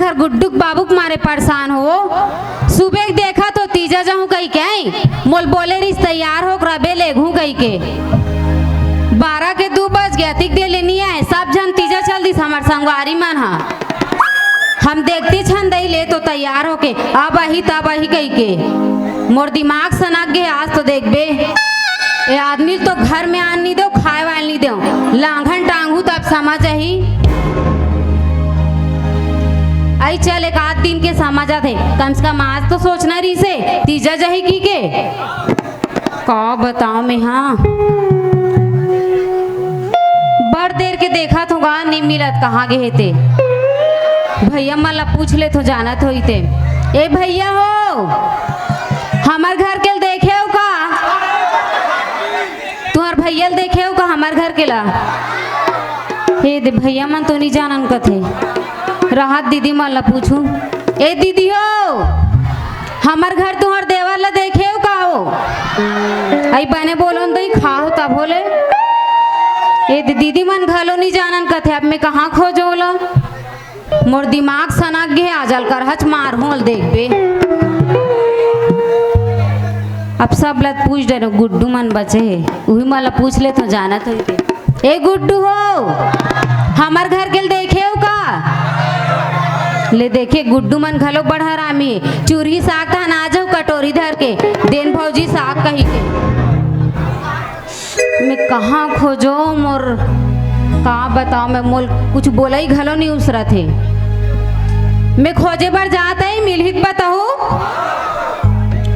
घर गुड्डू बाबू के मारे परेशान हो। सुबह देखा तो तीजा जाऊं कहीं क्या मोल बोले रिस तैयार हो रबे ले घू गई के 12 के 2 बज गया तिक दे लेनी है सब जन तीजा चल दी हमार संगवारी मन हा हम देखते छन दई ले तो तैयार होके अब आही तब आही कही के मोर दिमाग सनक गए आज तो देख बे ये आदमी तो घर में आन नहीं दो खाए वाल नहीं दो लांघन टांगू तब समझ आई आई चल एक आध दिन के समझ आते कम से कम आज तो सोचना रही से तीजा जही की के का बताओ मैं हाँ बड़ देर के देखा तो गा नहीं मिलत कहाँ गए थे भैया मला पूछ ले तो जानत होई थे ए भैया हो हमार घर के देखे हो का तुम्हार भैया देखे हो का हमार घर के ला हे दे भैया मन तो नहीं जानन कथे राहत दीदी मला पूछू ए दीदी हो हमार घर तुम्हार देवर ला देखे हो का हो आई बने बोलो तो ही खाओ तब बोले ए दीदी मन घलो नहीं जानन कथे अब मैं कहाँ खोजोला मोर दिमाग सनक गे आजल कर हच मार होल देख बे अब सब लत पूछ डे गुड्डू मन बचे है वही मला पूछ ले तो जाना तो ए गुड्डू हो हमार घर के देखे हो का ले देखे गुड्डू मन घलो बड़ हरामी चूरही साग था ना जाओ कटोरी धर के देन भौजी साग कही के मैं कहाँ खोजो मोर का बताओ मैं मोल कुछ बोला ही घलो नहीं उसरा थे मैं खोजे बार जाता ही मिल बताओ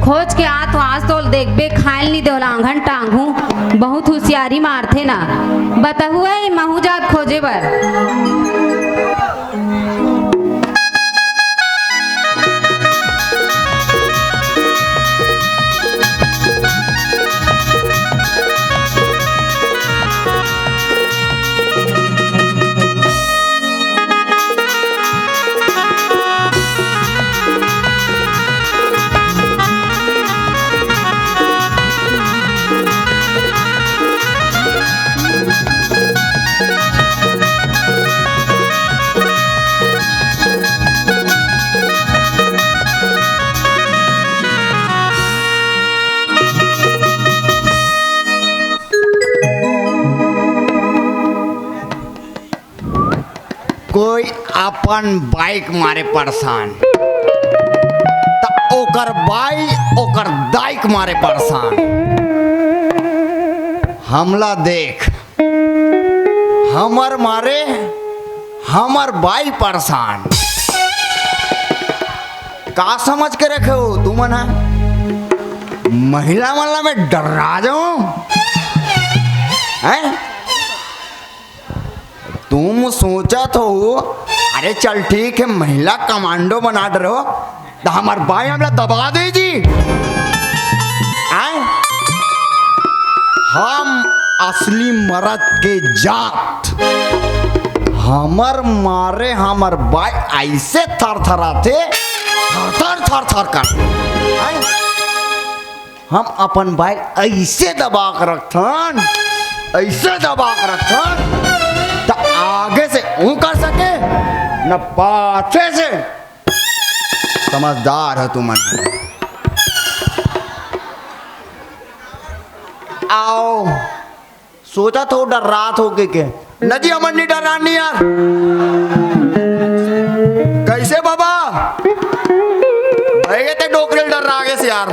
खोज के आ तो आज तो देख बे खायल नहीं दो लांघन टांगू बहुत होशियारी मारते ना बताहु है महू जात खोजे बार कोई अपन बाइक मारे परेशान तो ओकर बाइक ओकर दाइक मारे परेशान हमला देख हमर मारे हमर बाई परेशान का समझ के रखे हो तुम ना महिला वाला में डरा जाऊं हैं तुम सोचा तो अरे चल ठीक है महिला कमांडो बना डरो तो हमार भाई हमला दबा दीजी हम असली मर्द के जात हमर मारे हमर भाई ऐसे थर थराते थर थर थर कर हम अपन भाई ऐसे दबा कर रखथन ऐसे दबा कर रखथन तो आगे से ऊ कर सके न पाछे से समझदार है तुम आओ सोचा तो डर रात हो के नजी अमन नहीं डर रहा नहीं यार कैसे बाबा भैया ते डोकरी डर रहा आगे से यार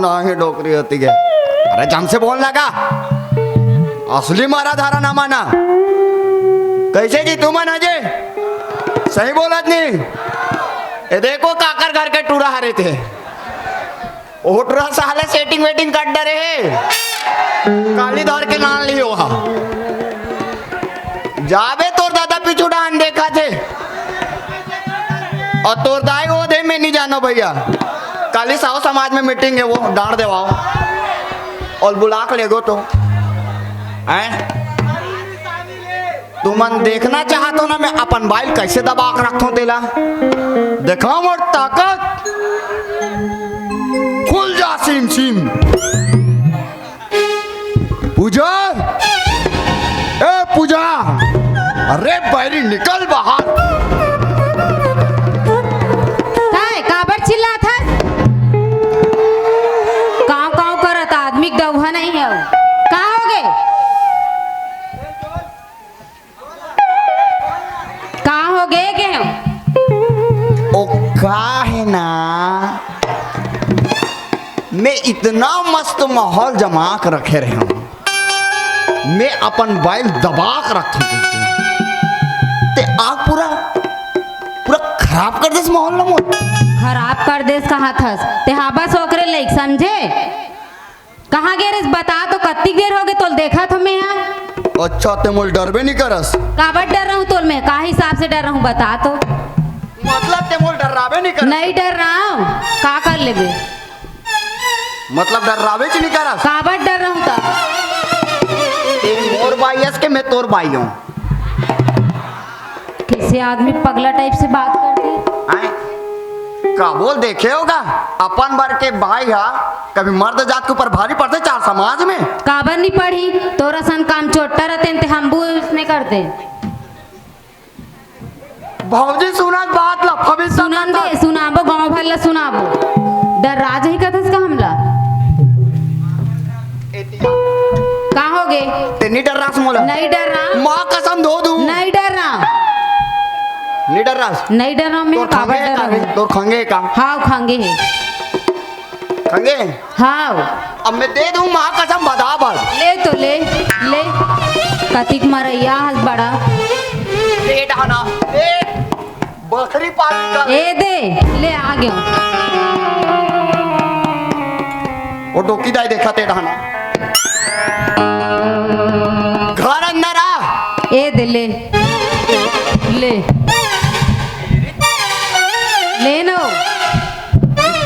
ना ही डोकरी होती है अरे जम से बोल लगा असली मारा धारा ना माना कैसे जी तुम अजय सही बोला नहीं ये देखो काकर घर के टूरा हरे थे ओटरा साले सेटिंग वेटिंग कर डरे है काली धर के नान ली हो जावे तोर दादा पीछू डान देखा थे और तोर दाई वो दे में नहीं जानो भैया काली साव समाज में मीटिंग है वो डांट देवाओ और बुला के ले गो तो तुमन देखना चाहतो ना मैं अपन बाइल कैसे दबा के रखता हूँ तेला देखा मोर ताकत खुल जा सिम सिम पूजा ए पूजा अरे बैरी निकल बाहर। काय काबर चिल्ला था? काव काव करत आदमी दौहा नहीं है वो। का हो गए? का हो गए के हो? ओ का है ना, मैं इतना मस्त माहौल जमा कर रखे रहे हूँ, मैं अपन बैल दबा कर रखी ते आग पूरा पूरा खराब कर देस माहौल ना मोर। खराब कर देस कहा थस ते हाबा सोकरे लाइक समझे? कहाँ गए रे बता तो कत्ती देर हो गए तोल देखा तो मैं यहाँ। अच्छा ते मोल डर भी नहीं करस? काबर डर रहा हूँ तोल मैं? का हिसाब से डर रहा हूँ बता तो। मतलब ते मोल डरावे नहीं करस? नहीं डर रहा हूँ। का कर ले बे? मतलब डरावे च नहीं करस? काबर डर रहा हूँ तब? ते मोर बाईस के मैं तोर बाई हूँ। किसी आदमी पगला टाइप से बात करते आए का बोल देखे होगा अपन बार के भाई हा कभी मर्द जात के ऊपर भारी पड़ते चार समाज में। काबर नहीं पढ़ी तोरा सन काम चोट्टा रहते ते हम भी उसने करते। भौजी सुनत बात ला फबे सुनान दे सुनाबो गाँव भर ला सुनाबो। डर राज ही कथस का हमला। का हो गए? ते नहीं डर रहा मोला? नहीं डर रहा। माँ कसम धो दूं नहीं डर रहा। नहीं डर रहा। नहीं डर रहा मैं। काबर डर रहा हूँ? तोर खंगे का? हाँ खांगे है। खंगे हाँ अब मैं दे दूं माँ कसम बता बड़। ले तो ले ले कतिक मरैया हस बड़ा। दे डाना दे बकरी पाली का ए दे ले आ गयो। वो डोकी दाई देखा ते डाना घर अंदर आ। ए दे ले ले ले नो।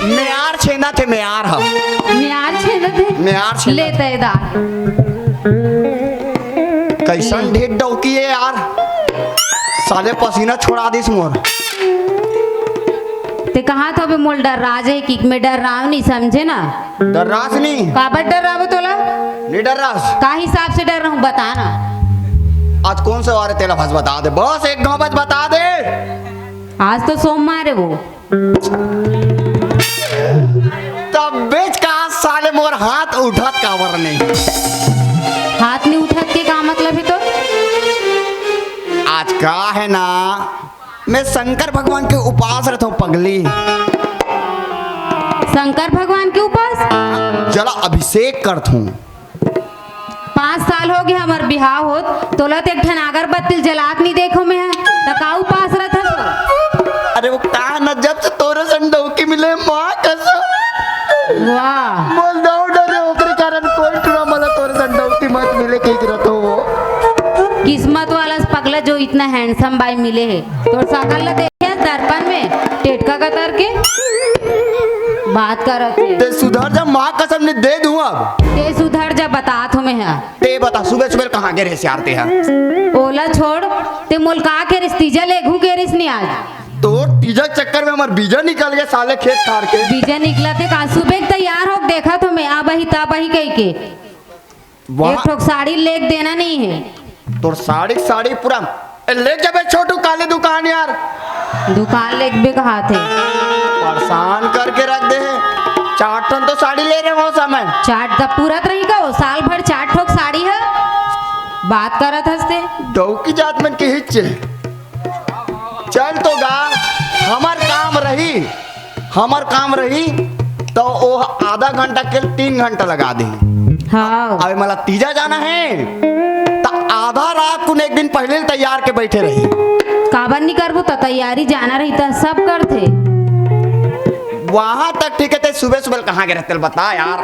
म्यार छेना थे म्यार हा म्यार छेना थे म्यार छेना ले तयदार। कैसन ढेर डौकी है यार, साले पसीना छोड़ा दिस मोर। ते कहा तो बे मोल डर राज है कि मैं डर रहा हूँ नहीं समझे ना। डर रास नहीं? काबर डर रहा हो तोला? नहीं डर रास। का हिसाब से डर रहा हूँ बता ना। आज कौन सा वार है तेरा बस बता दे, बस एक गाँव बस बता दे। आज तो सोमवार है वो। तब बेच का साले मोर हाथ उठत काबर नहीं? हाथ नहीं उठत के का मतलब है तो? आज का है ना, मैं शंकर भगवान के उपास रहता हूँ पगली। शंकर भगवान के उपास? जला अभिषेक करता हूँ। 5 साल हो गए हमार बिहार होत तोला तो एक ठन अगरबत्ती जलात नहीं देखो मैं तो का उपास रहत हस? अरे वो का न जब से तोरे संडो की मिले माँ कसम। वाह बोल दो डरे ओकरे कारण कोई टुरा मला तोरे संडो की मत मिले कहीं करत हो वो। किस्मत वाला पगला जो इतना हैंडसम बाई मिले है। तो सकल ला देखे दर्पण में टेटका कतर के बात करत है। ते सुधर जा माँ कसम ने दे दूँ अब। ते सुधर जा बतात हो मैं है। ते बता सुबह सुबह कहाँ के रेस आते हैं? ओला छोड़ ते मोल का के रिश्तीजा ले घू के रिस नहीं आज। तो तीजा चक्कर में हमार बीजा निकल गया साले खेत खार के। बीजा निकला थे का सुबह तैयार हो देखा तो मैं आ बही ता बही कही के एक ठोक साड़ी लेक देना नहीं है। तोर साड़ी पूरा ले जबे छोटू काली दुकान यार। दुकान लेक भी कहा थे परेशान करके रख दे है। 4 टन तो साड़ी ले रहे हो समय। चाट तब पूरा रही का वो साल भर 4 ठोक साड़ी है बात करत हंसते। डौकी जात में के हिच्चे चल तो गा हमार काम रही तो वो आधा घंटा के 3 घंटा लगा दे। हाँ अबे मला तीजा जाना है तो आधा रात को एक दिन पहले तैयार के बैठे रही। काबर नहीं करबो तो तैयारी जाना रही था सब करते वहां तक ठीक है। सुबह सुबह कहाँ के रहते बता यार।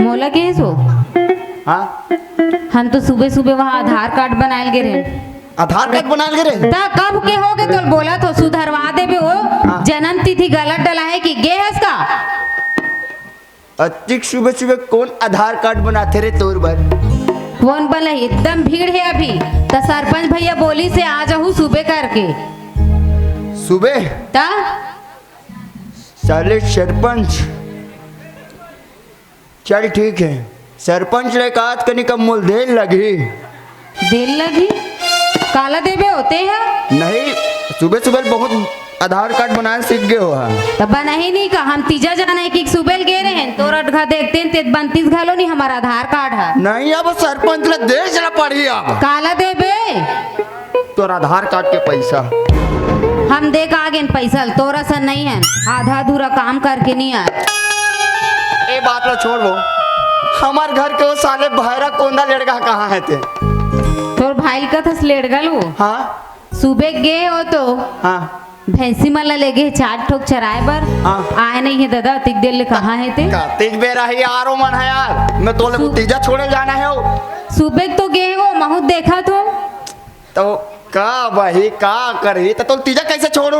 मोला के सो हाँ हम तो सुबह सुबह वहाँ आधार कार्ड बनाए गे रहे। आधार कार्ड बना ले रे ता कब के हो गए तो बोला तो सुधरवा दे वो जन्म तिथि गलत डला है कि गे है इसका। अच्छी सुबह सुबह कौन आधार कार्ड बनाते रे तोर बर? कौन बोला एकदम भीड़ है अभी तो सरपंच भैया बोली से आ जाऊँ सुबह करके सुबह ता साले सरपंच चल ठीक है। सरपंच ने कहा कनी कम मोल देर लगी देर लगी काला देवे होते हैं। नहीं, सुबह सुबह बहुत आधार कार्ड बनाए सीख गए हो हाँ। तब बना ही नहीं का हम तीजा जाना है कि सुबह गे रहे हैं तो रटघा देखते हैं ते 32 घालो नहीं हमारा आधार कार्ड है। नहीं अब सरपंच ले देश ला पड़ी अब काला देवे तोर आधार कार्ड के पैसा हम देख आगे पैसा तोरा सा नहीं है, आधा अधूरा काम करके नहीं आए। ए बात ला छोड़ वो, हमार घर के वो साले भैरा कोंदा लड़का कहाँ है ते? तोर भाई का थस लेट गल वो हाँ सुबह गे हो तो हाँ भैंसी मला लेगे 4 ठोक चराए बर हाँ। आए नहीं है दादा तिक दिल कहाँ है ते? कार्तिक बेरा ही यारो मन है यार, मैं तोले को तीजा छोड़े जाना है वो। सुबह तो गे वो महूत देखा तो का भाई का करी तो तीजा कैसे छोड़ू?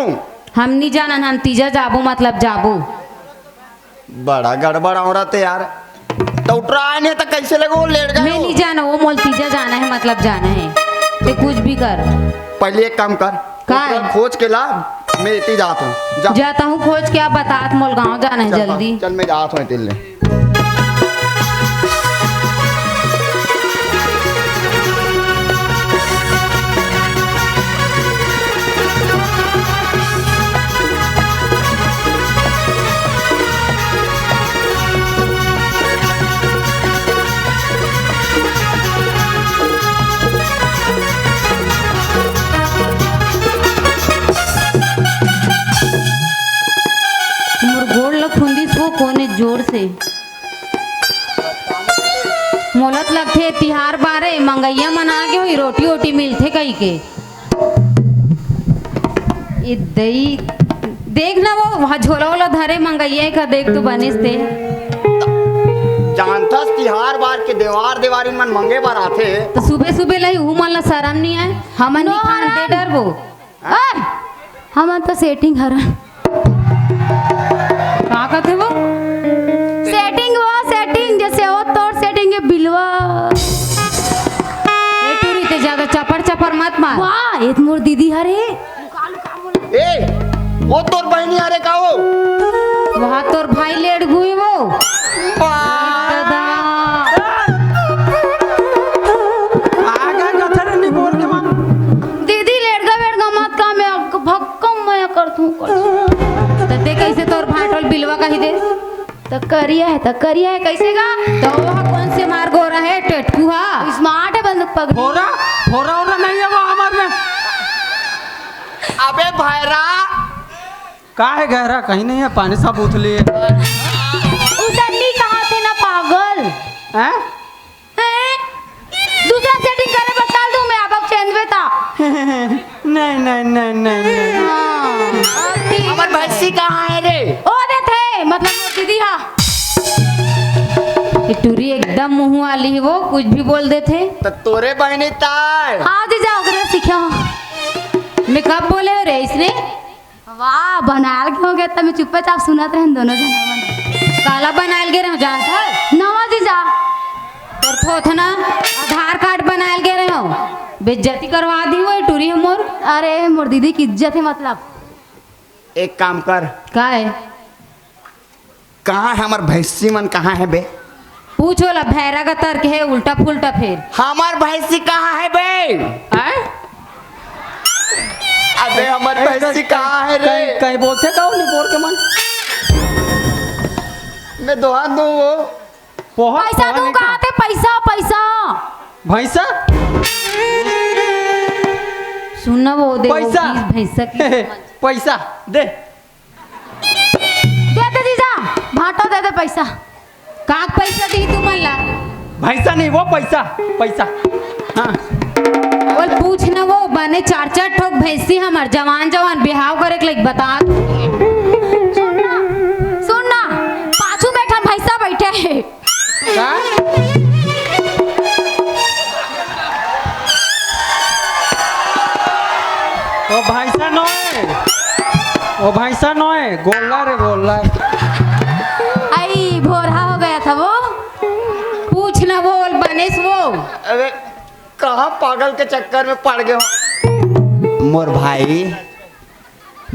हम नहीं जाना, हम तीजा जाबू मतलब जाबू। बड़ा गड़बड़ औरत है यार, तो उठरा नहीं तो कैसे लगे वो लेट गए? मैं नहीं जाना, वो मोल तीजा जाना है मतलब जाना है ते कुछ भी कर। पहले एक काम कर, का है? उठरा खोज के ला, मैं इतनी जाता हूँ। जा जाता हूँ खोज के, आप बतात मोल गाँव जाना है जल्दी। चल मैं जाता हूँ तिल्ले। कोने जोर से मोलत लगथे तिहार बारे मंगैया मना के हुई रोटी वोटी मिलथे कही के ये दई देख ना वो वहाँ झोला वोला धरे मंगैया का देख तू बनिस ते जानथस तिहार बार के देवार देवारी मन मंगे बार आथे तो सुबह सुबह लही हूँ मन ला शरम नहीं आए हमन नहीं खान दे डर वो हमन तो सेटिंग हरन का कहते वो सेटिंग जैसे हो तोर सेटिंग के बिलवा ए टूरी ते ज्यादा चपर चपर मत मार। वाह ये मोर दीदी हरे ए वो तोर बहनी हरे का वो वहाँ तोर भाई लेट गुई वो दादा आगे गथर नहीं बोल के मां दीदी लेट गा मत का मैं भक्कम मैं करथूं तते कैसे तोर भाटोल बिलवा कही दे तो करिया है कैसे गा तो वह कौन से मार गो रहा है टेटकू हा स्मार्ट है बंदूक पकड़ फोरा नहीं है वो हमार में। अबे भैरा का है गहरा कहीं नहीं है, पानी सा पूछ लिए उतरनी कहाँ थे ना पागल हैं? दूसरा सेटिंग करे बता दूं मैं अब चेंज बेटा नहीं हमार भैंसी कहाँ है रे? ओ दे थे मतलब वो दीदी हा ये टूरी एकदम मुंह वाली है वो कुछ भी बोल देते तो तोरे बहनी तार हाँ जी जाओ करे सीखा मैं कब बोले हो रे इसने वाह बनाल के हो गया तब मैं चुपचाप सुनत रहे दोनों जना काला बनाल के रहे जानता नवा जी जा और थोथ ना आधार कार्ड बनाल के रहे हो बेइज्जती करवा दी वो टूरी मोर। अरे मोर दीदी की इज्जत है मतलब एक काम कर का है कहाँ है हमार भैंसी मन कहाँ है बे? पूछो ला भैरा का तर्क है उल्टा पुल्टा फिर हमार भैंसी कहाँ है बे? अबे हमार भैंसी कहाँ है रे? कहीं बोलते का नहीं बोल के मन मैं दोहान दूँ वो पोहा पैसा दूं कहाँ थे पैसा भैंसा सुनना वो दे पैसा भैंसा की पैसा दे जीजा भाटो दे दे पैसा काक पैसा दी तू मल्ला भैंसा नहीं वो पैसा हाँ बोल पूछ ना वो बने 4 ठोक भैंसी हमार जवान बिहाव करे के लाइक बता सुनना पाछू बैठा भैंसा बैठे है का ओ भैंसा नो है गोल्ला आई भोरा हो गया था वो पूछ ना बोल बनेस वो अबे कहाँ पागल के चक्कर में पड़ गए हो मोर भाई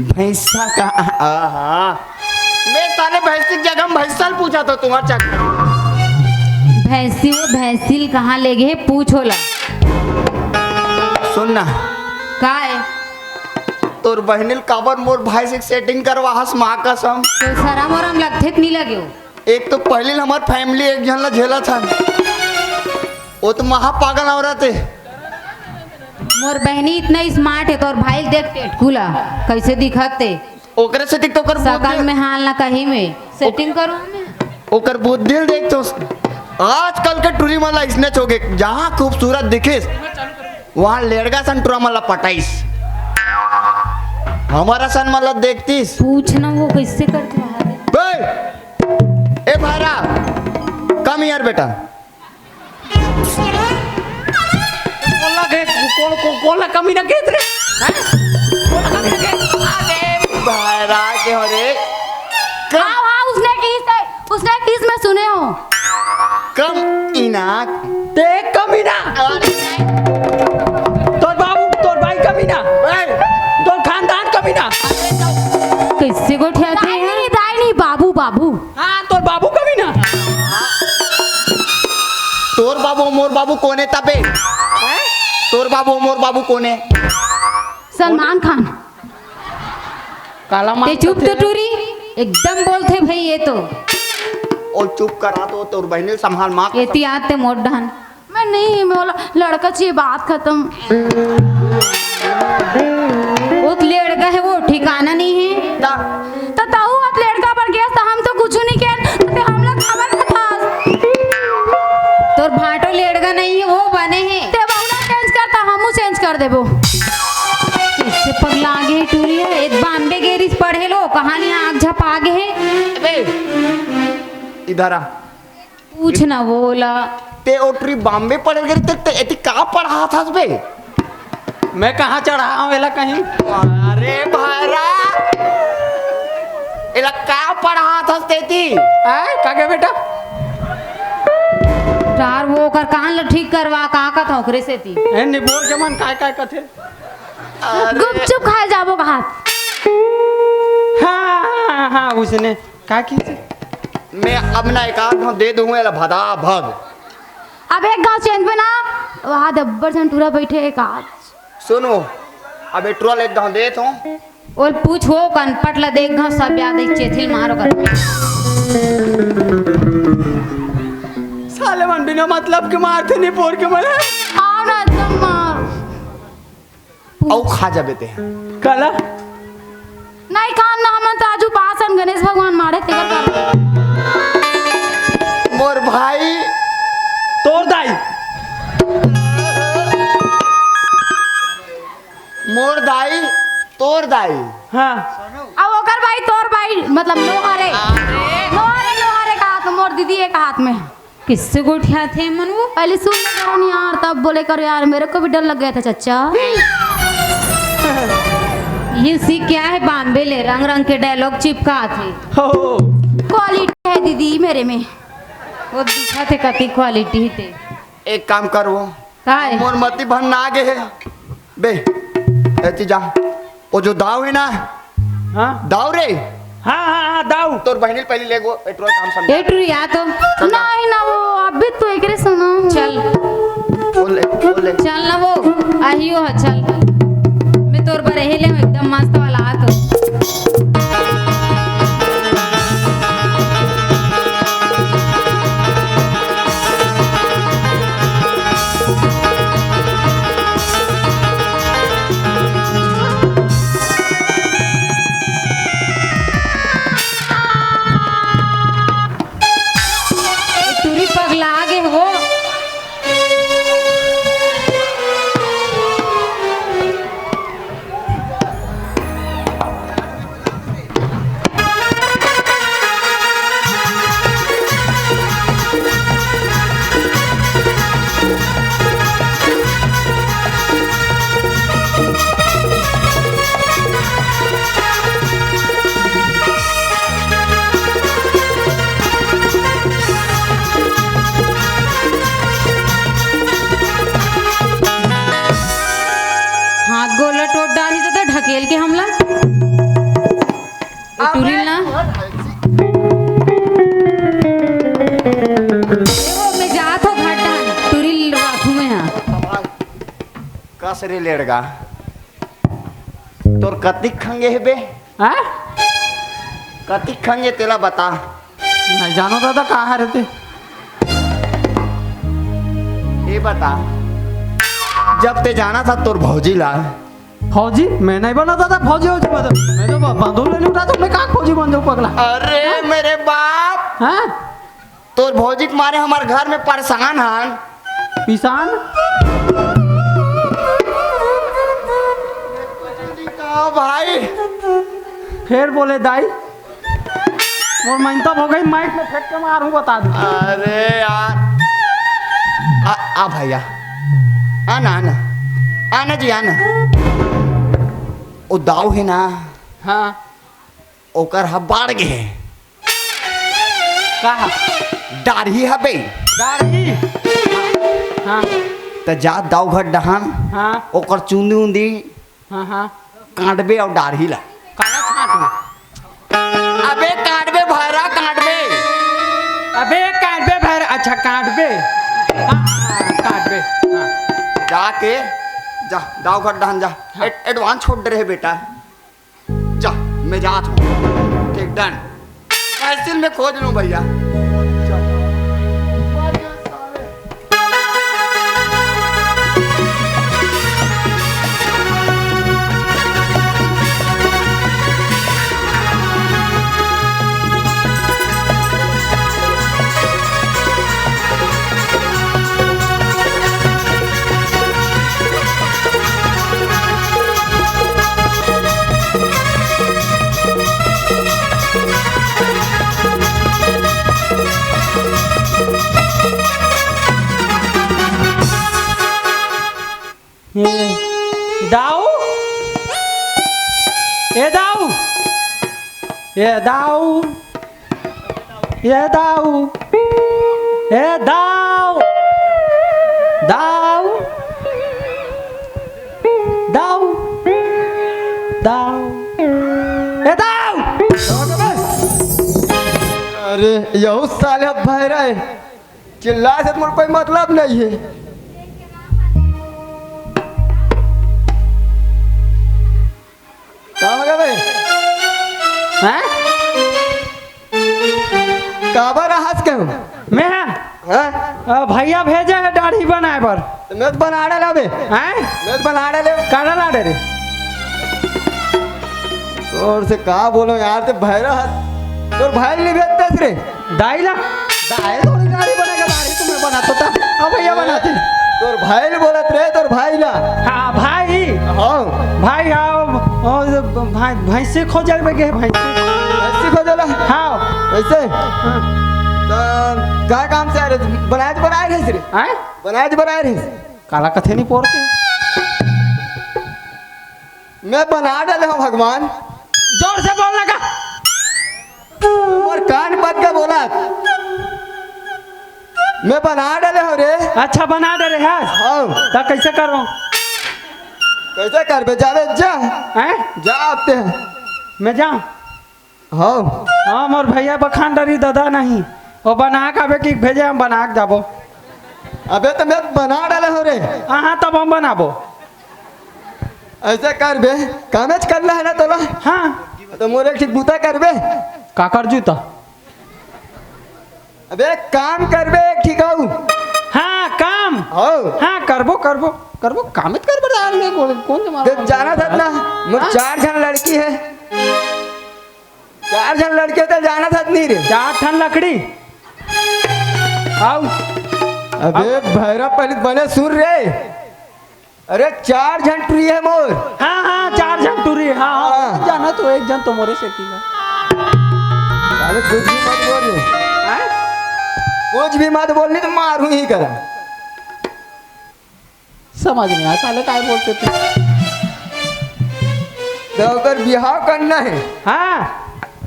भैंसा का मैं साले भैंसी की जगह भैंसा पूछा था तुम्हारा चक्कर भैंसी वो भैंसिल कहाँ ले गए पूछो ला सुन ना का है तोर बहनिल काबर मोर भाई से सेटिंग करवा हस माँ कसम। तो शरम वरम लगते नहीं लगे हो। एक तो पहले हमार फैमिली एक जन ला झेला था, वो तो महा पागल औरत है। मोर बहनी इतना स्मार्ट है तो और भाई देख टेटकुला कैसे दिखते, ओकरे से तो ओकर सकल में हाल ना कहीं में सेटिंग करो मैं। ओकर बुद्धि देख तो आजकल के टूरी मला इसने चोगे जहाँ खूबसूरत दिखिस वहाँ लेड़गा सन टूरा मला पटाइस, हमारा सन मला देखतीस। पूछना वो कैसे करते हैं। ए भारा कम यार बेटा, कोला कमी ना केत रे भारा के हो रे हाँ हाँ उसने किस में सुने हो। कम इनाक देख कमी ना, तोर बाबू तोर भाई कमी ना, तोर खानदान कमी ना। कैसे को ठहरते हैं। दाई नहीं बाबू बाबू। हाँ तोर बाबू कमी ना। तोर बाबू मोर बाबू कोने तबे, तोर बाबू मोर बाबू कोने सलमान खान। काला ते चुप तो टूरी एकदम बोलते भाई ये तो और चुप करा तो तोर बहनी संभाल माँ ये आते मोट डहन। मैं नहीं मैं बोला लड़का चाहिए बात खत्म। वो लड़का है वो ठिकाना नहीं है तो ताऊ आप लड़का पर गया तो हम तो कुछ नहीं किया तो हम लोग खबर का था तोर भाटो लड़का नहीं है वो बने हैं ते बहुना चेंज करता हमू चेंज कर देबो। इससे पगला आगे है टूरी है एक बॉम्बे गेरिस पढ़े लो कहानी आग झपा आगे है। इधर आ पूछना बोला ते ओटरी बॉम्बे पढ़े गए ते एती का पढ़ा था बे। मैं कहाँ चढ़ा हूँ वेला कहीं। अरे भारा एला का पढ़ा था तेती कागे बेटा यार वो कर कान ल ठीक करवा का था ओकरे से थी ए निबोर जमन काय कथे। गुपचुप खाए जाबो का हाथ। हाँ उसने का की मैं अब ना एक आध दे दूंगा एला भदा भग। अब एक गांव चेंज में ना वहाँ दब्बर संटूरा बैठे एक आज सुनो अब पेट्रोल एक गाँव दे तो और पूछ हो कनपट ला देख गांव सब याद है चेथिल मारो कर साले मन बिना मतलब के मारते नहीं पोर के मरे। आओ ना एकदम मार औ खा जाबे ते कला नहीं खान ना हम तो आजू पासन गणेश भगवान मारे तेकर कर मोर भाई तोर दाई मोर दाई तोर दाई। हाँ अब ओकर भाई तोर भाई मतलब लोहारे लोहारे का हाथ में मोर दीदी एक हाथ में किससे गोठिया थे मन वो पहले सुन नहीं यार तब बोले कर यार मेरे को भी डर लग गया था चचा। ये सी क्या है बॉम्बे ले रंग रंग के डायलॉग चिपका थे हो क्वालिटी है दीदी मेरे में वो दिखा थे कति क्वालिटी थे। एक काम कर वो का है मोर मती भन ना आगे है बे ऐती जा वो जो दाव है ना हाँ दाव रे हाँ दाऊ तोर बहनी पहले ले गो पेट्रोल काम समझ ए टू या तो नहीं ना वो अभी तो एकरे सुनो चल बोले चल ना वो आहियो है चल मैं तोर पर रहे ले एकदम मस्त वाला आ तो टूरी पगला आगे हो हाथ गोला टोट डाली तो ढकेल के हमला टूरिल ना वो मैं जात हो घाटा टूरिल राखू में हाँ कस रे लेड़गा तोर कतिक खंगे है बे हाँ कतिक खंगे तेला बता नहीं जानो दादा कहाँ रहते ये बता जब ते जाना था तोर भौजी ला फौजी मैं नहीं बना दादा फौजी हो बता मैं तो बंदूक लेने उठा तो मैं कहाँ फौजी बन जाऊँ पगला अरे मेरे बाप हाँ तोर भौजी के मारे हमारे घर में परेशान हन किसान का भाई फिर बोले दाई और मैं तब हो गई माइक में फेंक के मारूं बता दूं अरे यार आ भैया आना आना आना जी आना ओ दाव है ना हाँ ओकर हा बाढ़ गे कहा दाढ़ी हबे गाड़ी हाँ त जा दाव घर डहान हाँ ओकर चुंदी उंदी हाँ हाँ काटबे और दाढ़ी ला काला छाट अबे काटबे भरा काटबे अबे काटबे भर अच्छा काटबे हाँ काटबे हाँ जाके जा दाव घर डहान जा एडवांस छोड़ दे रहे बेटा जा मैं जात हूँ ठीक डन कैसे में खोज लूँ भैया दाऊ ये दाऊ ये दाऊ ये दाऊ ये दाऊ दाऊ दाऊ दाऊ ये दाऊ अरे यहू साले भाई रहे चिल्ला से तुम्हारा कोई मतलब नहीं है कहाँ गए भाई हैं काबर हंस के हो मैं हैं? भैया भेजे है दाढ़ी बनाए पर तो मैं तो बना डाला बे हैं मैं तो बना डाले काला लाडे रे और से कहा बोलो यार ते भैरा तो भाई नहीं भेजते रे दाई ला दाए थोड़ी गाड़ी बनेगा दाढ़ी तो मैं बनाता था अब भैया बनाते तोर भाई ने बोलत रे तोर भाई ला हाँ भाई हाँ भाई आओ भाई भैंसे खो जाए गे भैंसे ऐसी खोजला हाँ ऐसे हाँ तो क्या काम से आ रहे बनाए रहे रे हैं बनाए रहे काला कथे नहीं पोर के मैं बना डाले हूँ भगवान जोर से बोलने का और कान पद का बोला मैं बना डाले हूँ रे अच्छा बना दे रहे हैं हाँ तो कैसे करो कैसे कर बे जावे जा हैं जा आते हैं मैं जाऊँ हाँ हाँ मोर भैया बखान डरी दादा नहीं वो बना के आवे कि भेजे हम बना के जाबो अबे तो मैं बना डाले हूँ रे हाँ हाँ तब हम बनाबो ऐसे कर बे कामेज करना है ना तोला हाँ तो मोरे एक ठीक बूता कर बे काकर जूता अबे काम कर बे एक ठीक आऊ हाँ काम हाँ हाँ करबो करबो करबो कामित कर बड़ा आदमी कौन जमा देख जाना था ना मोर हाँ? 4 जन लड़की है 4 जन लड़के तो जाना था नहीं रे 4 ठन लकड़ी आओ अबे भैरव पहले बने सुर रे अरे 4 जन ट्री है मोर हाँ हाँ 4 जन टूरी हाँ हाँ हाँ। जाना तो एक जन तो मोरे से की साले कुछ भी मत बोल है कुछ भी मत बोलनी तो मारू ही करा समझ नहीं आया साले काय बोलते थे तो अगर बिहाव करना है हाँ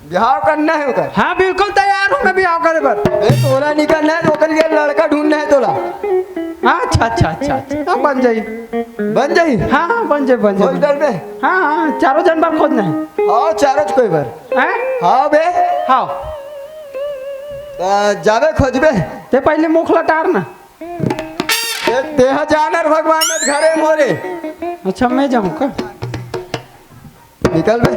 बिहाव करना है उधर हाँ बिल्कुल तैयार हूँ मैं भी आओ करे पर तोला निकलना है तो ओकर लिए लड़का ढूंढना है तोला हाँ अच्छा अच्छा अच्छा अच्छा हाँ, बन जाई बन जाई हाँ हाँ बन जाई बन खोज जाई डाल बे हाँ हाँ चारों जन बार खोजना है हाँ चारों कोई बार हैं हाँ बे हाँ जावे खोजबे ते पहले मुख लटार ना तेहा जानर भगवान में घरे मोरे अच्छा मैं जाऊँ का? निकल बे।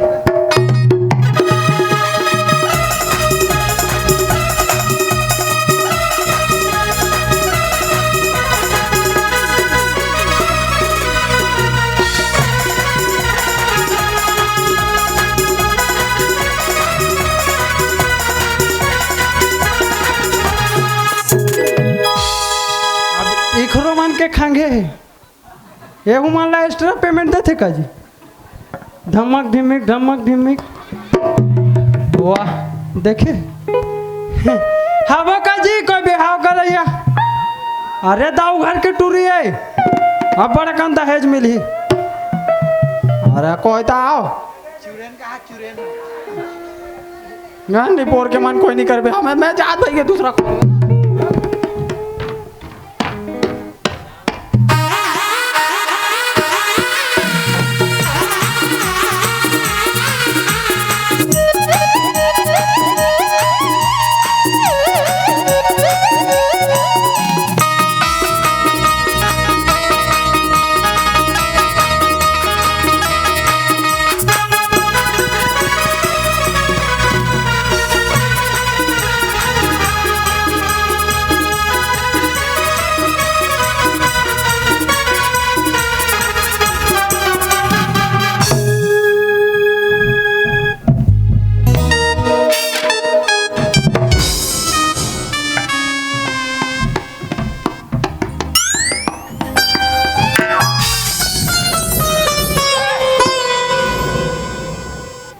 अब इखरो मान के खांगे है ये मान ला एक्स्ट्रा पेमेंट देते का जी? धमक धिमिक वाह देखे हवा का जी कोई बिहाव कर रही है। अरे दाऊ घर के टूरी है अब बड़ा कम दहेज मिली। अरे कोई तो आओ नहीं पोर के मन कोई नहीं कर बे हमें मैं जात भाई के दूसरा खोल।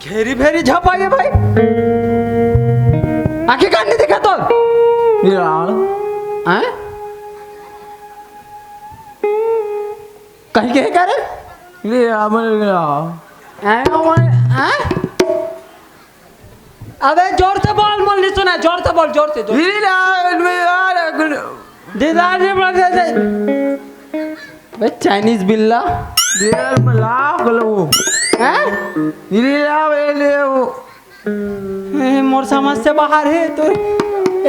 घेरी भेरी झप आई है भाई आखिर काट नहीं दिखा तो कहीं के करे अबे जोर से बोल बोल नहीं सुना जोर से बोल जोर से चाइनीज बिल्ला मोर समझ से बाहर है तो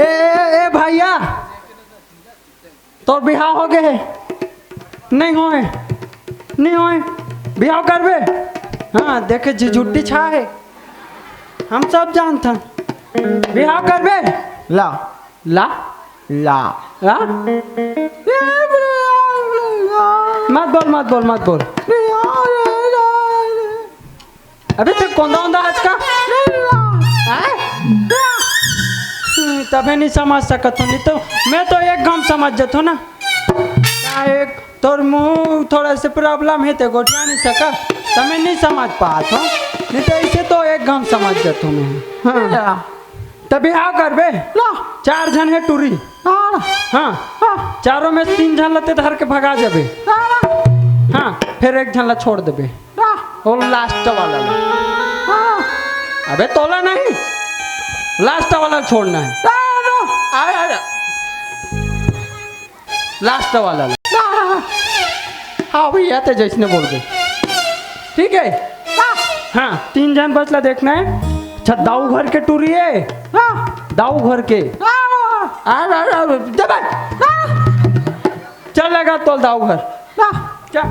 ए भैया तो बिहाव हो गए नहीं होए बिहाव करबे। हाँ देखे जी झुट्टी छा है हम सब जानता बिहाव करबे ला ला ला ला मत बोल अबे तो कौन आज का तबे नहीं समझ सकत हूँ नहीं तो मैं तो एक गम समझ जाता हूँ ना एक तोर मुँह थोड़ा से प्रॉब्लम है तो गोटिया नहीं सका तो मैं नहीं समझ पाता हूँ नहीं तो ऐसे तो एक गम समझ जाता हूँ मैं। हाँ तभी हाँ कर बे 4 जन है टूरी। हाँ चारों में 3 जन लते धर के भगा जाबे। हाँ फिर 1 जन ला छोड़ देबे और लास्ट वाला अबे तोला नहीं लास्ट वाला छोड़ना है लास्ट वाला हाँ भैया तो जैसने बोल गए ठीक है। हाँ 3 जन बचला देखना है। अच्छा दाऊ घर के टूरी है दाऊ घर के चलेगा तो दाऊ घर चल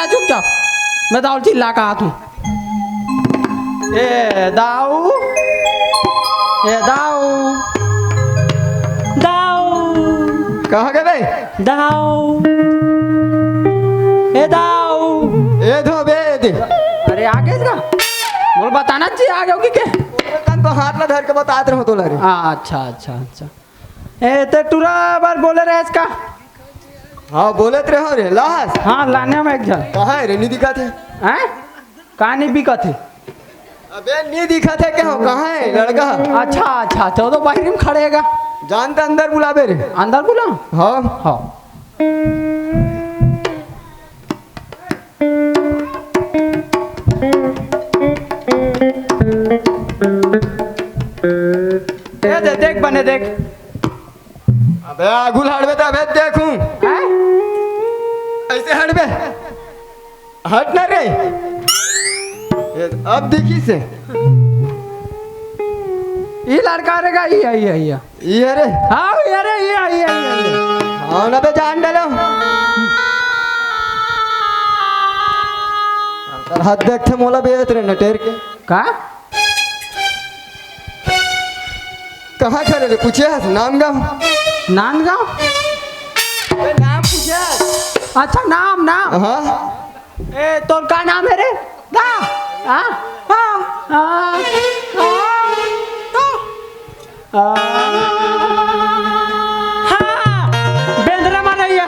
चुपचाप मैं दाऊ चिल्ला का हाथ हूँ ए दाऊ कहाँ गए भाई दाऊ ए धोबेद अरे आगे इसका बोल बताना चाहिए आगे होगी क्या कान को हाथ में धर के बताते रहो तो लरे अच्छा ए ते टूरा बार बोले रहे इसका हाँ बोलत रहो रे लाश हाँ लाने में एक जन कहाँ है रे नहीं दिखा थे हैं कहानी बिकत है। अबे नहीं दिखा था क्या हो कहाँ है लड़का अच्छा अच्छा तो बाहर में खड़ेगा जानता अंदर बुलावे रे अंदर बुला। हाँ हाँ ये देख बने देख। अबे आगुल हटबे तो अबे देखूं हैं? ऐसे हटबे हट ना रे ये अब देखी से ये लड़का रहेगा ये रे हाँ ये रे ये हाँ ना बे जान डालो हाथ देखते मोला बेच रहे नटेर के का कहाँ खड़े रे पूछे नाम गाँव नांदगांव। नाम पूछे अच्छा नाम नाम हाँ ए तोर का नाम है रे दा हाँ हाँ हाँ हाँ बेंद्रा मार रही है।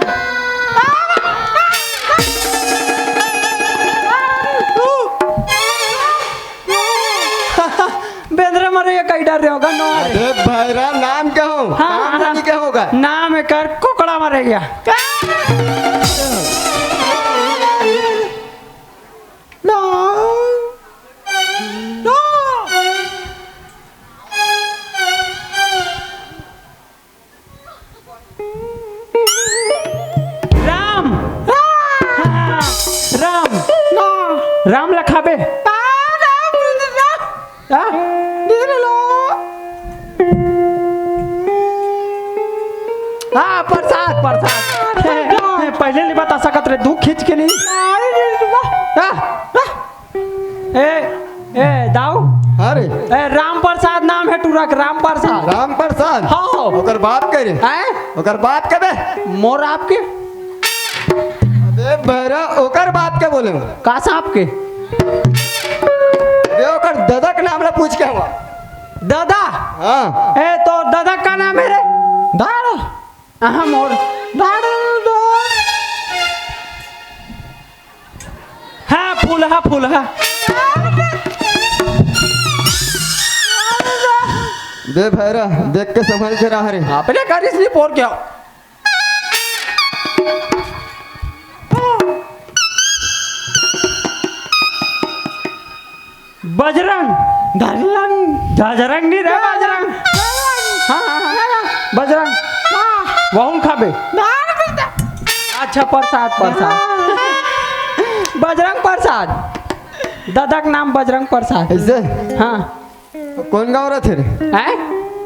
बेंद्रा मार रही है कहीं डर रहे होगा नो अरे भैरा नाम क्या हो हाँ, नाम क्या होगा नाम है कर कुकड़ा मार रही है। राम हाँ, राम राम लखाबे हाँ प्रसाद प्रसाद पहले नहीं बता सकत रे धूप खींच के नहीं। ए दाऊ अरे ए राम प्रसाद नाम है टूरक राम प्रसाद। राम प्रसाद हाँ ओकर बाप करे हैं ओकर बाप के बे मोर आपके अबे भैरा ओकर बाप के बोले का साहब के बे ओकर दादा के नाम ला पूछ के हुआ दादा हाँ ए तो दादा का नाम है रे दादा हाँ मोर दादा हाँ फूल हाँ बे भैरा देख के संभल के रहा रे अपने कर इसलिए पोर क्या बजरंग बजरंग नहीं रे बजरंग हाँ बजरंग वहूं खाबे अच्छा प्रसाद बजरंग प्रसाद दादा का नाम बजरंग प्रसाद ऐसे हाँ कौन गाँव रहते रे हैं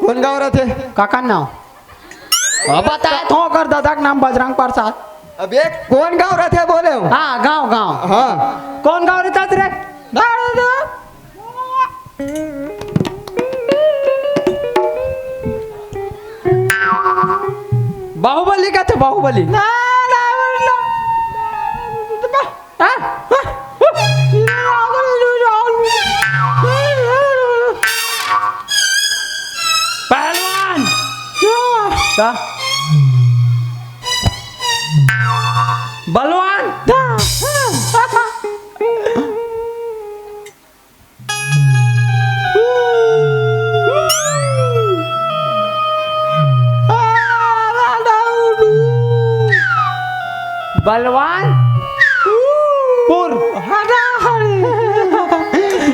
कौन गाँव रहते काका नाम बताया तो कर दादा का नाम बजरंग प्रसाद। अबे कौन गाँव रहते बोले हो हाँ गाँव हाँ कौन गाँव रहता रे बाहुबली का थे बाहुबली पहलवान का बलवान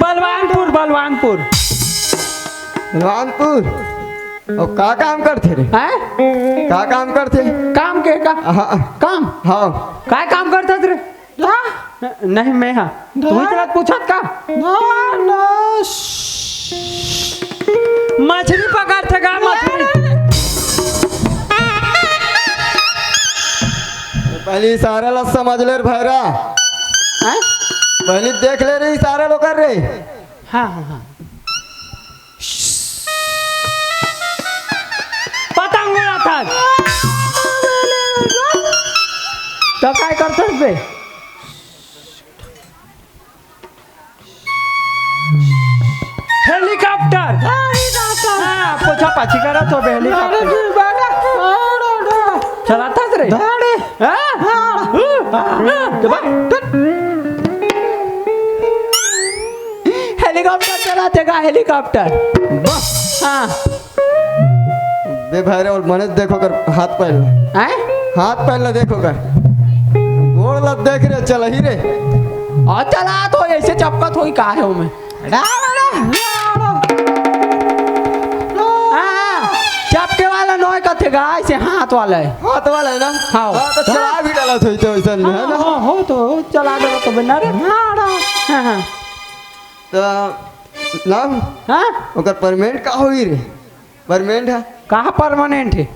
बलवान पुर बलवानपुर रामपुर और का काम करते रे हैं का काम करते काम के का हाँ काम हाँ काय काम करता रे नहीं मैं हाँ तू इतना पूछत का मछली पकड़ते का मछली पहले इशारा ला समझ ले रे भैरा हैं पहले देख ले रे इशारा लो कर रे हाँ पतंग उड़ाता तो काय करतस बे हेलीकॉप्टर हाँ पूछा पाछी करा तो बे हेलीकॉप्टर चलाता रे दाड़े हेलीकॉप्टर चलाते का हेलीकॉप्टर हाँ बे भैरव और मने देखो कर हाथ पैर हैं हाथ पैर ला देखो कर गोड़ ला देख रे चल ही रे और चला तो ऐसे चपकत होई का है मैं चपके वाला नोय कथे गा ऐसे हाथ वाला है हाथ वाला है ना हाँ। तो चला भी डाला थोड़ी तो ऐसा है ना हाँ हो तो चला दो तो बिना रे हाँ हाँ तो नाम हाँ ओकर परमानेंट का होई रे परमानेंट है कहाँ परमानेंट है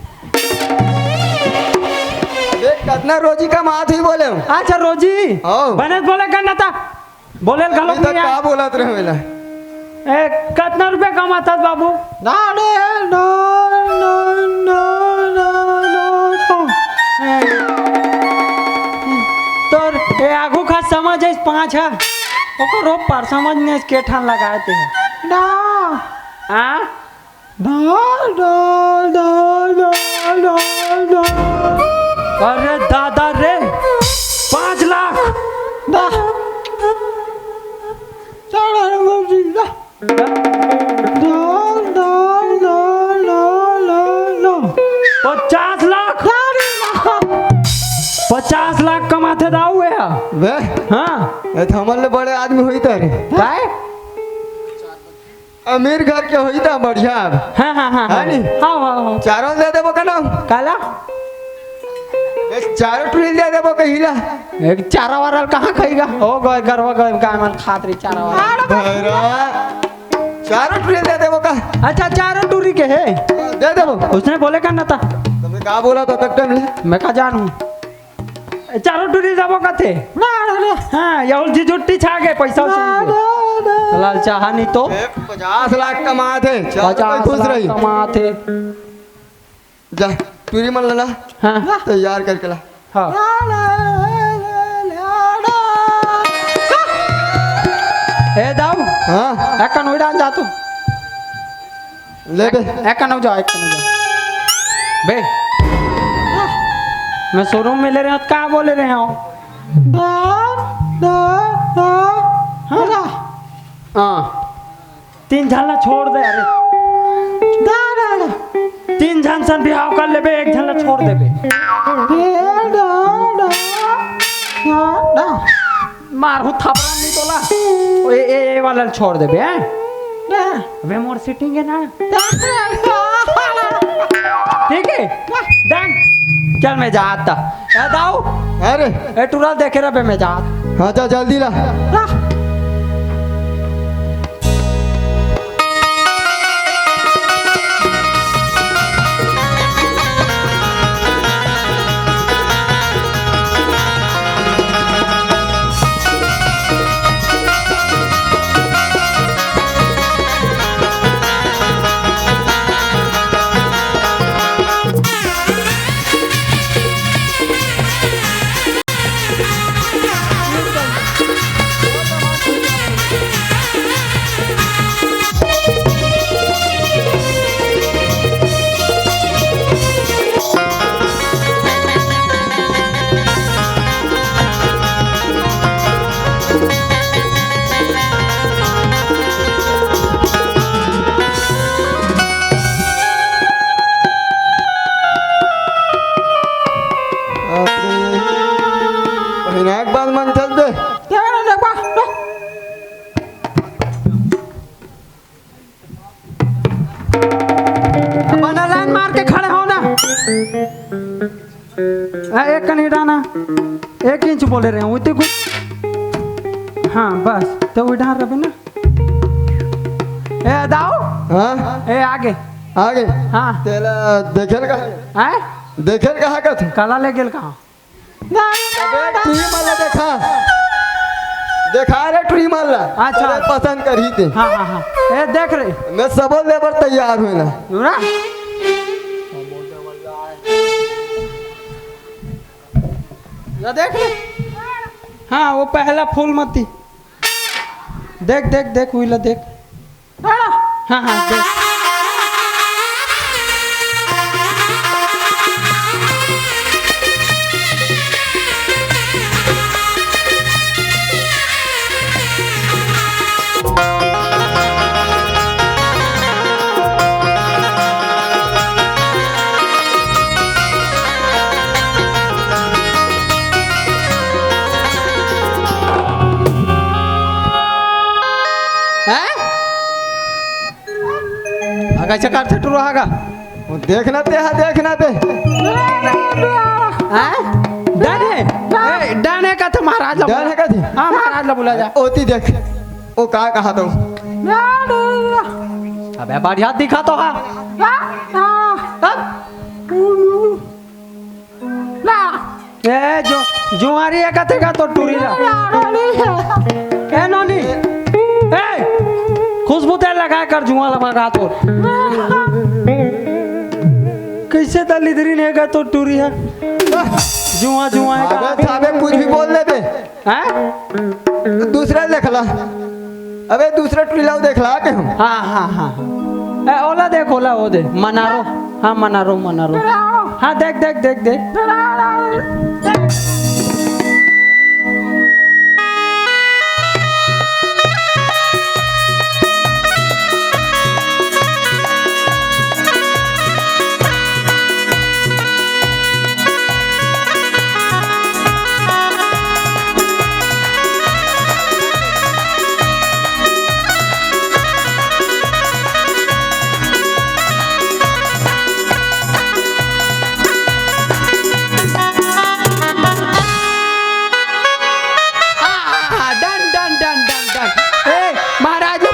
देख कितना रोजी का मात ही बोले हूँ अच्छा रोजी हाँ। बनेत बोले करना था बोले अभी गलत तक नहीं का बोलत रहे मेला ए कितना रुपए कमाता बाबू ना रे no no no no no तोर ए आगू का समझ है 5 है ओकरो पर समझ ने के ठान लगाए थे ना हां ना ना ना ना ना ना अरे दादा रे 5 लाख ना चला रे मर्जी ना ना ना ना ना ना 50 लाख 50 लाख कमाते दाऊ है वे हाँ ये तो हमारे बड़े आदमी हुई था रे काय अमीर घर के हुई था बढ़िया हाँ हाँ हाँ है नी? हाँ हाँ हाँ चारों दे देबो का नाम काला चारों ट्रिल दे देबो कहिला एक चारा वारा कहाँ खाएगा हो गए गरवा गए गाय मन खात रही चारा वारा भैरा चारों ट्रिल दे देबो का अच्छा चारों टूरी के है दे देबो उसने बोले का ना था तुमने कहा बोला तो तक टाइम ले मैं का जानू चारों टूरी जाबो का थे हाँ ये उल्टी जुट्टी छा गए पैसा लाल चाहा नहीं तो 50 लाख कमा थे चल कोई 50 खुश लाख रही कमाते जा टूरी मन लेना हाँ तैयार करके ला हाँ ए दाऊ हाँ एकन उड़ा जा तू ले बे एकन जाओ एकन जाओ बे मैं शोरूम में ले रहे हो क्या बोले रहे हो हाँ 3 झलना छोड़ दे अरे 3 झन सन बिहाव कर लेबे 1 झलना छोड़ देबे मारू थपरा नहीं तोला ए वाला छोड़ देबे हैं वे मोर सिटिंग है ना ठीक है डन चल मैं जाता ए दाऊ अरे ए टूरा देखे रहे मैं जात हाँ जा जल्दी ला महीना के बाद मन चल दे अपना लाइन मार के खड़े हो ना एक कनी डाना 1 इंच बोले रहे हैं उतने कुछ हाँ बस तो उड़ा रहे ना ए दाओ हाँ ए आगे आगे हाँ तेला देखेल का आए देखेल कहा का तू काला ले गेल कहाँ ट्री माला देखा देखा रे ट्री माला अच्छा। तेरे पसंद करी थे हाँ हाँ हाँ ए देख रहे मैं सब लेबर तैयार हुए ना ना या देख ले हाँ वो पहला फूल मती देख देख देख हुई देख हाँ हाँ देख कैसे काटते टूर आगा वो देखना ते हाँ देखना ते डन है का तो महाराज ला डन है का थी? हाँ महाराज ला बुला जा ओती देख वो कहा तो अबे बढ़िया दिखा तो हाँ ए जो जुआरी है का तेगा तो टूरी ला ए नोनी ए खुशबू तेल लगा कर जुआ लगा तो कैसे दलिद्री ने का तो टूरी है जुआ जुआ है अबे थावे कुछ भी बोल लेते हैं दूसरा देखला अबे दूसरा ट्रिलाव देखला के हम हाँ हाँ हाँ ए ओला देख ओला वो दे मनारो हाँ मनारो मनारो हाँ देख देख देख देख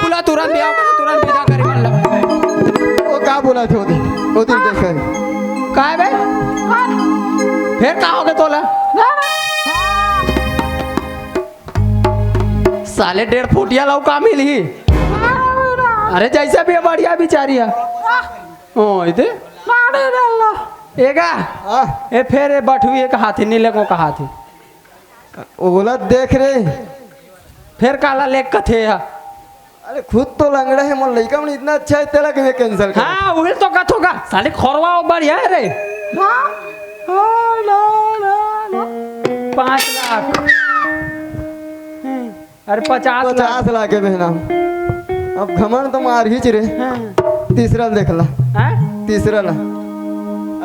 तुरंत विदा करे मन लगा वो का बोला थे वो दिन देख कर का है बे फिर का हो गया तोला साले 1.5 फुटिया लव का मिली अरे जैसे भी है बढ़िया बिचारी है ओ इते एगा ए फिर ए बठवी एक हाथी नीले को का हाथी वो बोला देख रे फिर काला लेक कथे है अरे खुद तो लंगड़ा है मन लड़का में इतना अच्छा है तेरा कि मैं कैंसिल कर हाँ वही तो कथो का साले खोरवा बढ़िया है रे 5 लाख अरे 50 लाख 50 लाख है बहना अब घमंड तो मार ही रे तीसरा देखला हैं? तीसरा ला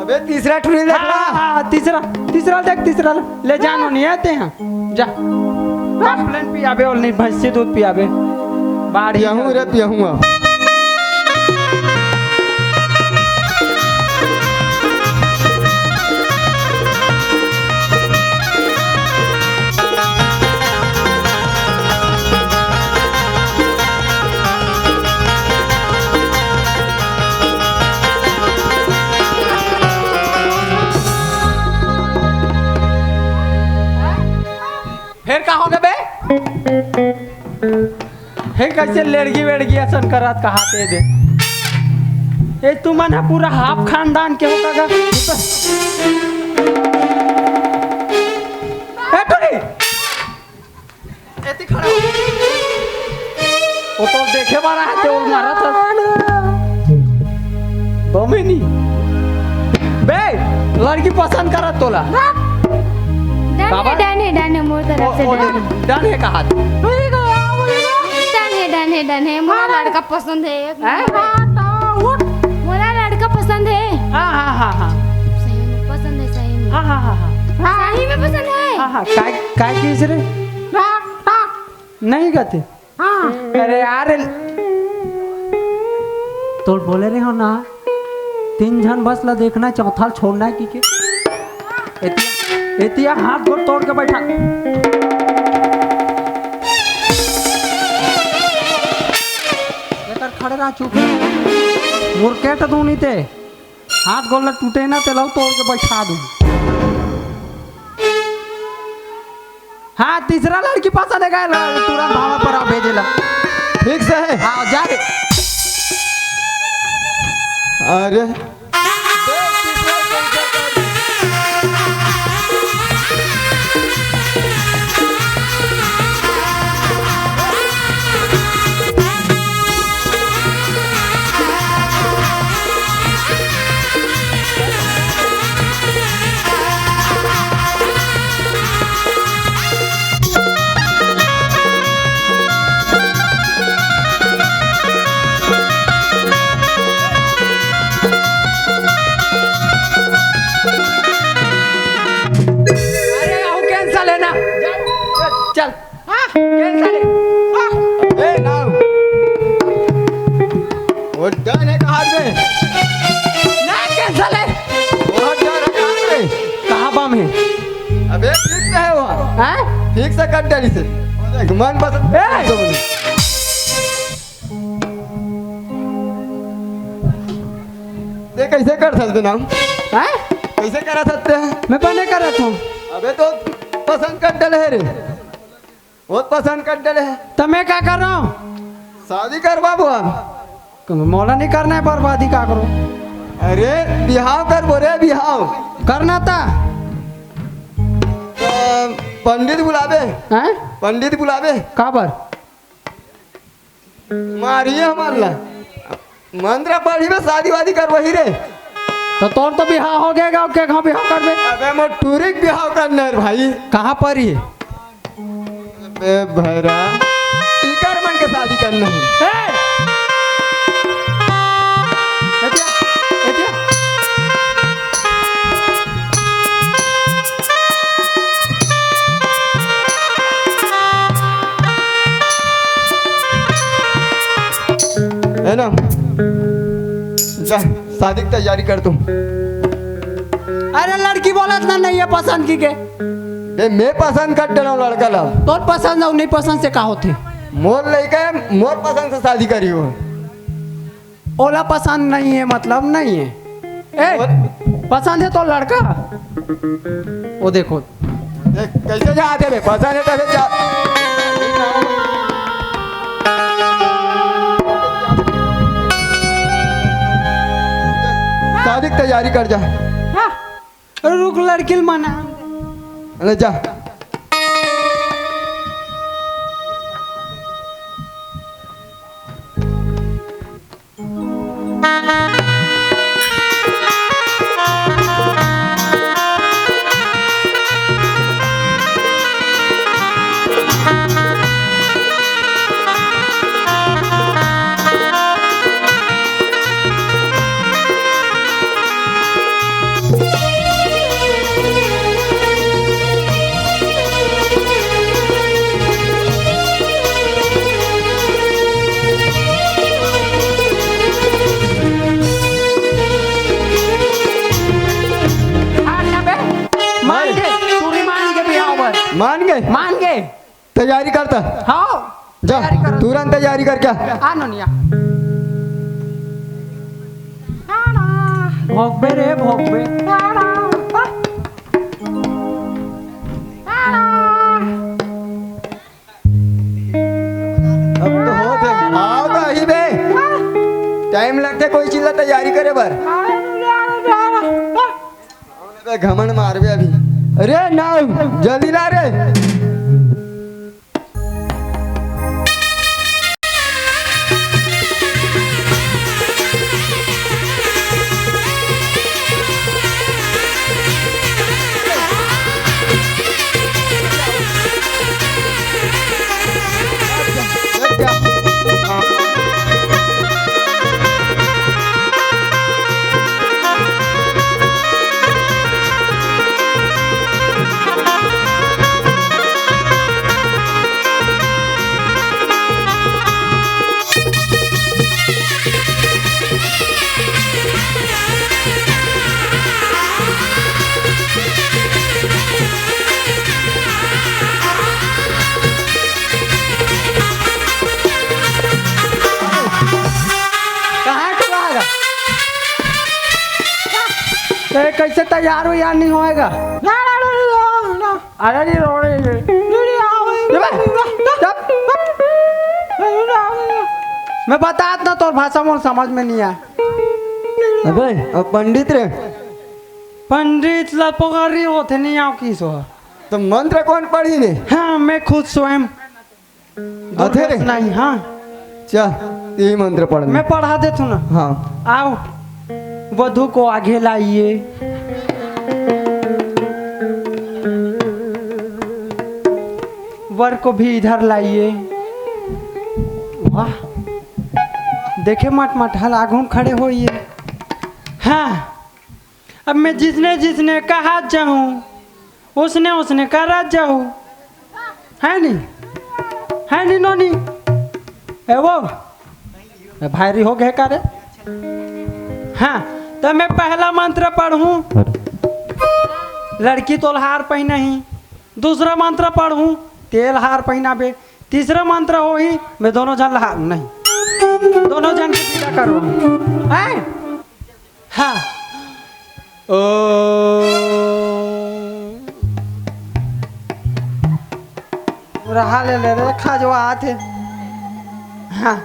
अबे तीसरा ठुरी देखला हाँ हाँ तीसरा तीसरा देख तीसरा ले जानो नहीं आते हैं जा कंप्लेन पियाबे और नहीं भैंसी दूध पियाबे बाढ़ पियाहूँ रे पियाहूँ अब फिर का हो गए बे हे कैसे लड़की वेड़गी असन करत कहाते दे ए तू मन है पूरा हाफ खानदान के होगा ए टोरी एती खड़ा हो वो तो देखे मारा है ते और मारा था बमेनी बे लड़की पसंद करत तोला बाबा? डाने मोर तरफ से डाने डाने का हाथ डाने मोरा लड़का पसंद है मोरा लड़का पसंद है हाँ हाँ हाँ हाँ सही में पसंद है सही में हाँ हाँ हाँ हाँ सही में पसंद है हाँ हाँ काय किस रे नहीं कहते हाँ अरे यार तो बोले रहे हो ना 3 जन बस ला देखना चौथा छोड़ना है की के एतिया हाथ गोड़ तोड़ के बैठा लेकर खड़े रहा चुप मुर्केट दूं नहीं ते हाथ गोड़ टूटे ना ते लो तोड़ के बैठा दूं हाँ तीसरा लड़की पसंद है गया तुरंत भावा पर आ भेजेला ठीक से है हाँ जा रे अरे चल कैंसल ए नाउ वो डन है हाथ में, नहीं कैंसल है। वो डन है हाथ में। कहाँ बम है? अबे फिक्स है वहाँ, हैं? फिक्स है कट डाली से। देख, मन पसंद ए! देख कैसे कर सकते ना हम? हैं? कैसे करा सकते हैं? मैं बने कर रहा हूँ। अबे तो पसंद कर डले है रे, बहुत पसंद कर डले है। तो मैं क्या कर रहा हूँ? शादी कर बाबू हम। मौला नहीं करना है, बर्बादी क्या करो? अरे बिहाव कर बोले, बिहाव करना था। पंडित बुलावे, हैं? पंडित बुलावे, काबर? मारिए हमारा मंत्र पढ़ी में शादी वादी कर वही रे। तो तोर तो बिहार हो गया, क्या कहाँ बिहार कर बे? अबे मोटूरिक बिहाव करना है भाई। कहाँ पर ही? अबे भैरा टीकर मन के शादी करना है। है ना, जा शादी की तैयारी कर तुम। अरे लड़की बोलत ना नहीं है पसंद की के। बे मैं पसंद कर रहा हूँ लड़का ला। तोर पसंद और नहीं पसंद से का होते? मोर लड़का है, मोर पसंद से शादी करी हो। ओला पसंद नहीं है मतलब नहीं है। ए, पसंद है तो लड़का। वो देखो देख कैसे जाते बे, पसंद है तबे जा। शादी की तैयारी कर जा। रुक लड़की माना। अरे जा। मान गए, मान गए। तैयारी करता। हाँ जा तुरंत तैयारी कर क्या। आनोनिया भोगबे रे भोगबे। अब तो होते आओ तो ही बे, टाइम लगते कोई चीज ला तैयारी करे बर। घमंड मार बे अभी। अरे ना जल्दी ला रे। कैसे तैयार हो यार नहीं होएगा। अरे नहीं रो रही। मैं बता ना तो भाषा मोर समझ में नहीं आया। अबे अब पंडित रे, पंडित लपोगरी होते नहीं आओ किस हो। तो मंत्र कौन पढ़ी ने? हाँ मैं खुद स्वयं अधेरे नहीं। हाँ चा यही मंत्र पढ़ना। मैं पढ़ा देता हूँ ना। हाँ आओ वधु को आगे लाइए, वर को भी इधर लाइए। वाह देखे मट मट हल आगू खड़े होइए। हाँ अब मैं जिसने जिसने कहा जाऊं उसने उसने करा जाऊं। है नहीं नोनी? ए वो भारी हो गए करे। हाँ तो मैं पहला मंत्र पढ़ूं, लड़की तो हार पहनही। दूसरा मंत्र पढ़ूं, तेल हार पहनाबे। तीसरा मंत्र हो ही मैं दोनों जन लहार नहीं, दोनों जन की पूजा करो। हाँ ओ रहा ले ले रे खाजवा आते। हाँ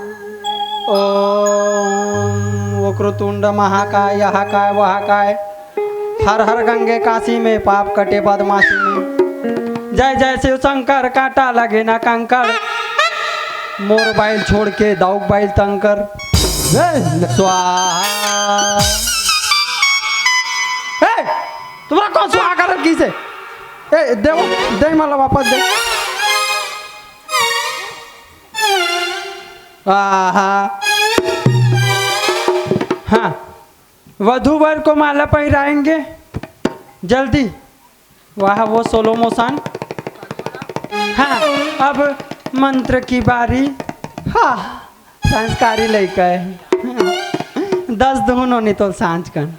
ओम वक्रतुंड महाकाय यहाँ काय वहाँ काय, हर हर गंगे काशी में पाप कटे बदमाशी में। जय जय शिव शंकर कांटा लगे ना कंकर, मोर बैल छोड़ के दाऊक बैल तंकर। स्वाहा। तुम्हारा कौन स्वाहा कर की से? ए देवो दे मला वापस दे। आहा हाँ वधू वर को माला पहराएंगे जल्दी। वाह वो सोलो मोशन। हाँ अब मंत्र की बारी। हाँ संस्कारी लड़का है। 10 धुनो नहीं तो सांझ कन।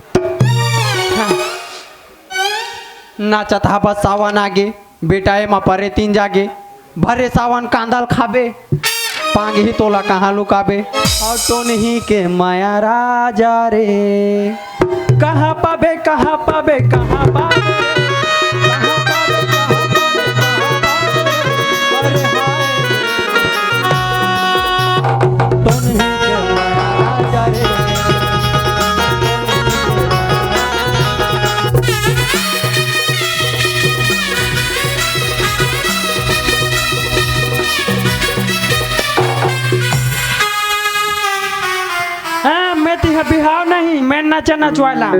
हाँ नाचत हा बस सावन आगे, बेटाए मा परे 3 जागे। भरे सावन कांदल खाबे, पांग ही तोला कहाँ लुकाबे। और तो नहीं के माया राजा रे, कहाँ पाबे कहाँ पाबे कहाँ पाबे, कहाँ पाबे कहाँ पाबे कहाँ पाबे। अरे हाय तो नहीं के माया राजा रे। बिहाव नहीं, मैं नाचा नचवाला।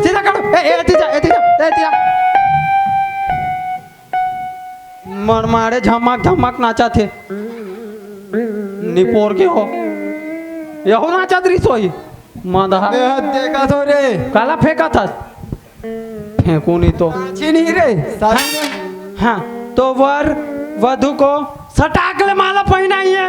सीधा करो। ए तीजा मर मारे झमक झमक नाचा थे। निपोर के हो यहो नाचा दरी सोई मदहा देखा तो रे, काला फेंका था। फेंकू नहीं तो नहीं रे सारी ने। हाँ तो वर वधु को सटाक ले माला पहनाई है।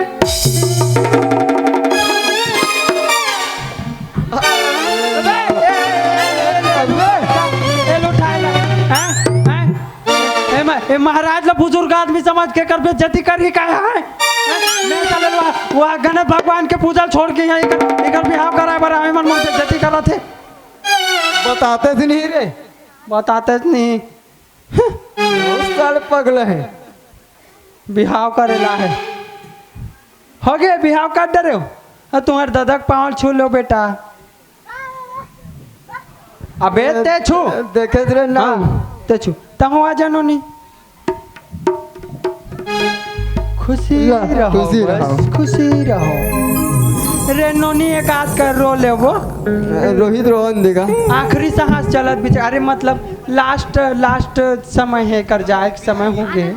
महाराज ला बुजुर्ग आदमी समझ के कर बेइज्जती करी का है। नहीं चले वह गणेश भगवान के पूजा छोड़ के यहाँ इकर बिहाव कराए बरा मन मन बेइज्जती करा थे। बताते थे नहीं रे, बताते नहीं। उस साल पगला है बिहाव करेला है। हो गए बिहाव कर डरे हो। तुम्हारे ददक पाँव छू लो बेटा। अबे ते छू देखे थे ना। ते छू तहु आ जानो नहीं। खुशी रहो, खुशी रहो। बस खुशी रहो। रे नोनी एक आध कर रो ले वो रोहित रोहन देगा। आखिरी सांस चलत बीच। अरे मतलब लास्ट समय है कर जाए समय हो गए।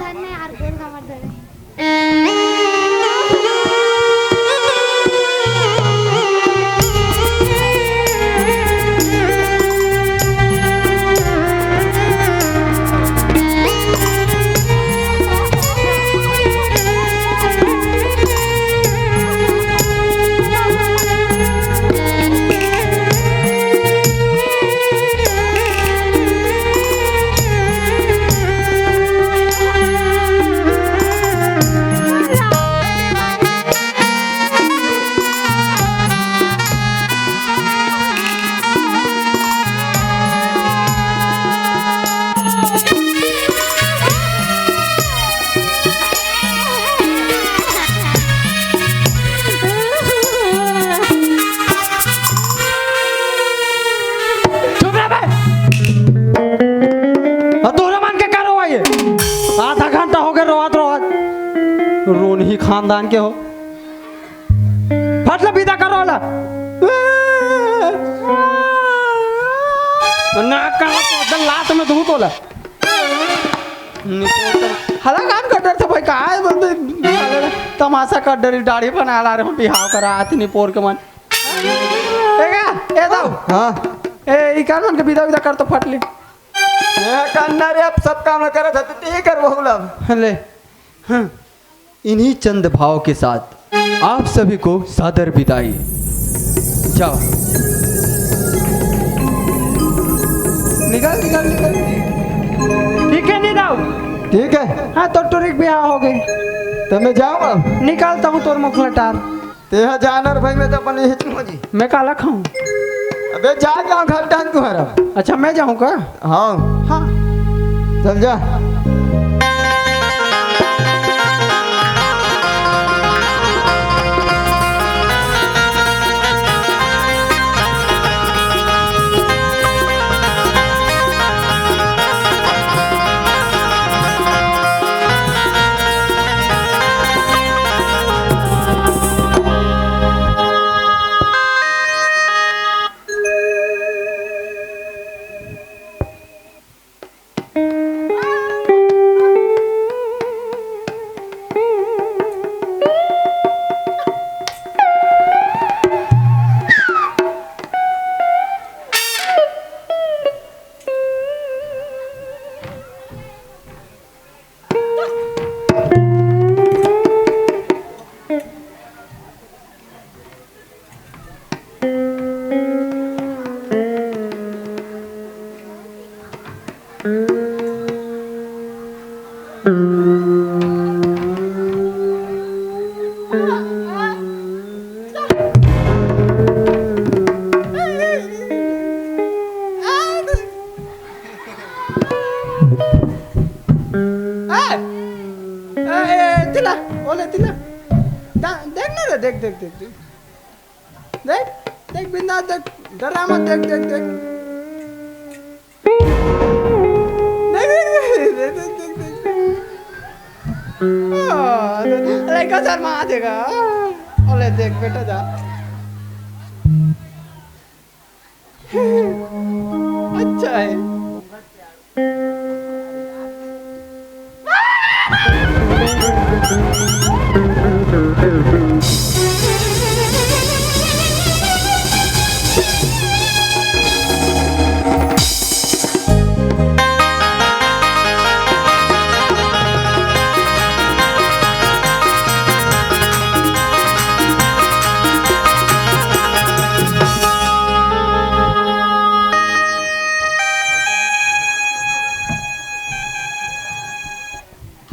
रोन ही खानदान के हो। फटला विदा करो ला ना का लात में धू तोला। हला काम कर डर भाई काय बोलते तमाशा कर डरी दाढ़ी बना ला रहे बिहाव करा आती निपोर के मन। ए दाऊ हाँ ए इकार मन के विदा विदा कर तो फटली। मैं करना रे, अब सब काम करे था तो ठीक कर बहुला। ले हाँ इन्हीं चंद भाव के साथ आप सभी को सादर विदाई। जाओ, निकल निकल निकल। ठीक है, नहीं दाऊ। ठीक है, हाँ तो टूरिक ब्याह हो गए। तो मैं जाऊँ अब। निकालता हूँ तोर मुख लटार। तेहा जानवर भाई मैं तो अपन हिचको जी। मैं काला खाऊं? अबे जा जाओ घर टान को हरा। अच्छा मैं जाऊँ का? हाँ हाँ। चल जा। तिला ओले तिला देख ना रे, देख देख देख देख देख देख बिंदा देख, डरा मत, देख देख देख अरे कसर में आ देगा। ओले देख बेटा जा। अच्छा है।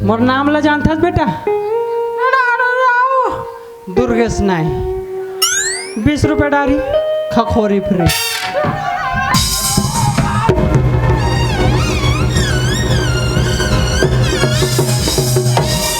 मोर नाम ला जानथस बेटा? दुर्गेश नाई। 20 रुपये डारी, खखोरी फ्री।